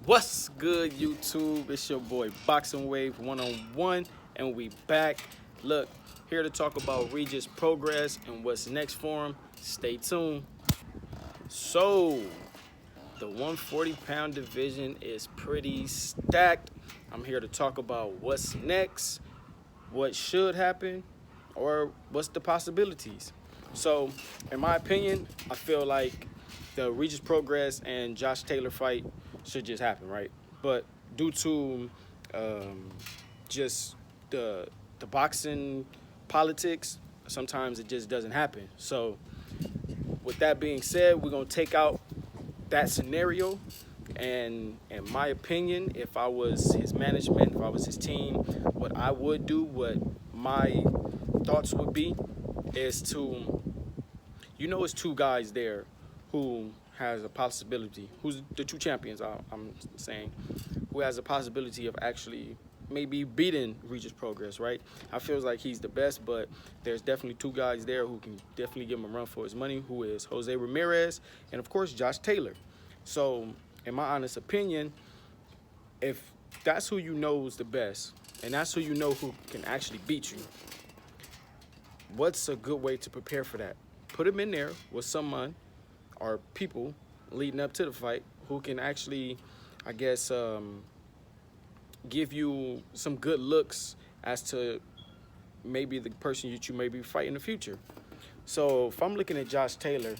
What's good, YouTube? It's your boy Boxing Wave 101, and we back. Look, here to talk about Regis Prograis and what's next for him. Stay tuned. So, the 140-pound division is pretty stacked. I'm here to talk about what's next, what should happen, or what's the possibilities. So, in my opinion, I feel like the Regis Prograis and Josh Taylor fight should just happen, right? But due to um, just the boxing politics, sometimes it just doesn't happen. So, with that being said, we're gonna take out that scenario. And in my opinion, if I was his management, if I was his team, what I would do, what my thoughts would be, is to, it's two guys there who has a possibility, who's the two champions, I'm saying, who has a possibility of actually maybe beating Regis Prograis, right? I feel like he's the best, but there's definitely two guys there who can definitely give him a run for his money, who is Jose Ramirez and, of course, Josh Taylor. So, in my honest opinion, if that's who you know is the best, and that's who you know who can actually beat you, what's a good way to prepare for that? Put him in there with someone or people leading up to the fight who can actually, I guess, give you some good looks as to maybe the person that you may be fighting in the future. So if I'm looking at Josh Taylor,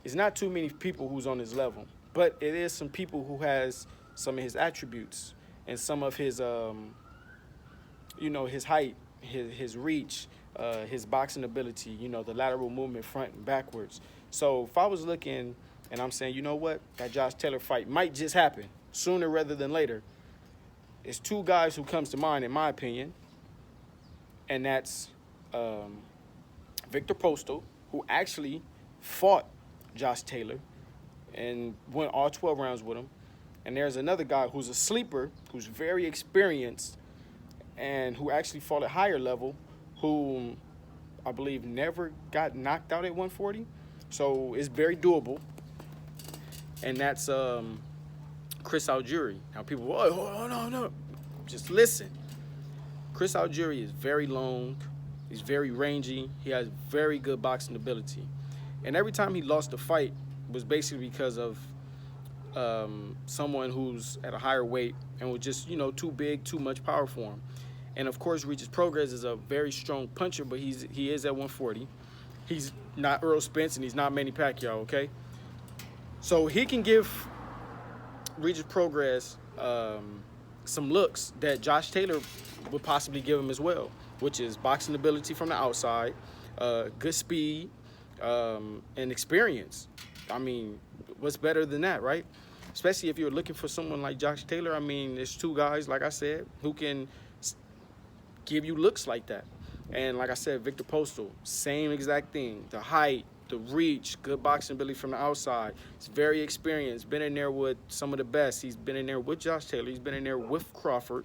it's not too many people who's on his level, but it is some people who has some of his attributes and some of his, his height, his reach, his boxing ability, the lateral movement front and backwards. So if I was looking and I'm saying, you know what, that Josh Taylor fight might just happen sooner rather than later, it's two guys who comes to mind in my opinion, and that's Victor Postal, who actually fought Josh Taylor and went all 12 rounds with him. And there's another guy who's a sleeper, who's very experienced, and who actually fought at higher level, who I believe never got knocked out at 140. So it's very doable. And that's Chris Algieri. Now people, oh, no. Just listen. Chris Algieri is very long. He's very rangy. He has very good boxing ability. And every time he lost a fight was basically because of someone who's at a higher weight and was just, too big, too much power for him. And of course, Regis Prograis is a very strong puncher, but he is at 140. He's not Earl Spence and he's not Manny Pacquiao, okay? So he can give Regis Prograis some looks that Josh Taylor would possibly give him as well, which is boxing ability from the outside, good speed, and experience. I mean, what's better than that, right? Especially if you're looking for someone like Josh Taylor. I mean, there's two guys, like I said, who can give you looks like that. And like I said, Victor Postal, same exact thing. The height, the reach, good boxing ability from the outside. He's very experienced, been in there with some of the best. He's been in there with Josh Taylor. He's been in there with Crawford.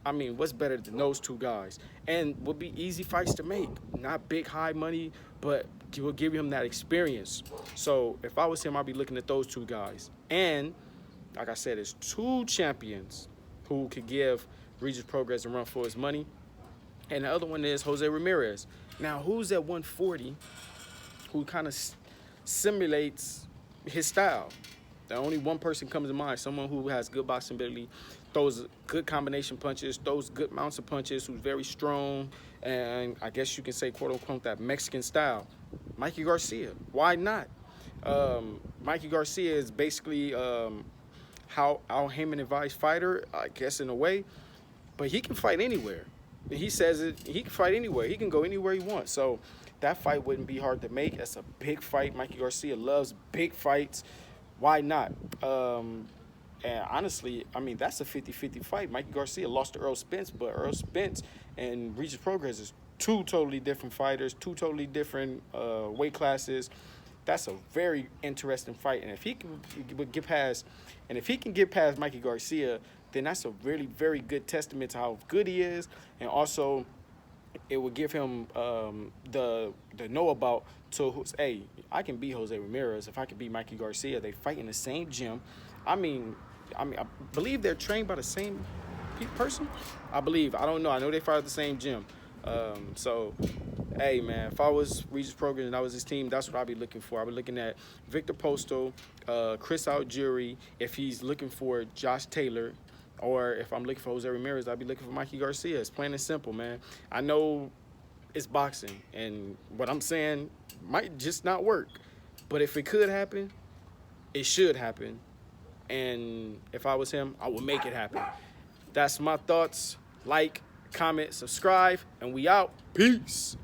I mean, what's better than those two guys? And would be easy fights to make. Not big, high money, but will give him that experience. So if I was him, I'd be looking at those two guys. And like I said, it's two champions who could give Regis Prograis a run for his money. And the other one is Jose Ramirez. Now, who's at 140 who kind of simulates his style? The only one person comes to mind, someone who has good boxing ability, throws good combination punches, throws good mounts of punches, who's very strong, and I guess you can say, quote-unquote, that Mexican style. Mikey Garcia. Why not? Mikey Garcia is basically how Al Heyman advised fighter, I guess, in a way, but he can fight anywhere. He says it, he can fight anywhere. He can go anywhere he wants. So that fight wouldn't be hard to make. That's a big fight. Mikey Garcia loves big fights. Why not? And honestly, I mean, that's a 50-50 fight. Mikey Garcia lost to Earl Spence, but Earl Spence and Regis Prograis is two totally different fighters, two totally different weight classes. That's a very interesting fight. And if he can get past Mikey Garcia, then that's a really very good testament to how good he is. And also, it would give him the know about to, hey, I can beat Jose Ramirez if I can beat Mikey Garcia. They fight in the same gym. I mean, I mean, I believe they're trained by the same person. I believe. I don't know. I know they fight at the same gym. So, hey, man, if I was Regis Prograis and I was his team, that's what I'd be looking for. I'd be looking at Victor Postal, Chris Algieri, if he's looking for Josh Taylor, or if I'm looking for Jose Ramirez, I'd be looking for Mikey Garcia. It's plain and simple, man. I know it's boxing, and what I'm saying might just not work. But if it could happen, it should happen. And if I was him, I would make it happen. That's my thoughts. Like, comment, subscribe, and we out. Peace.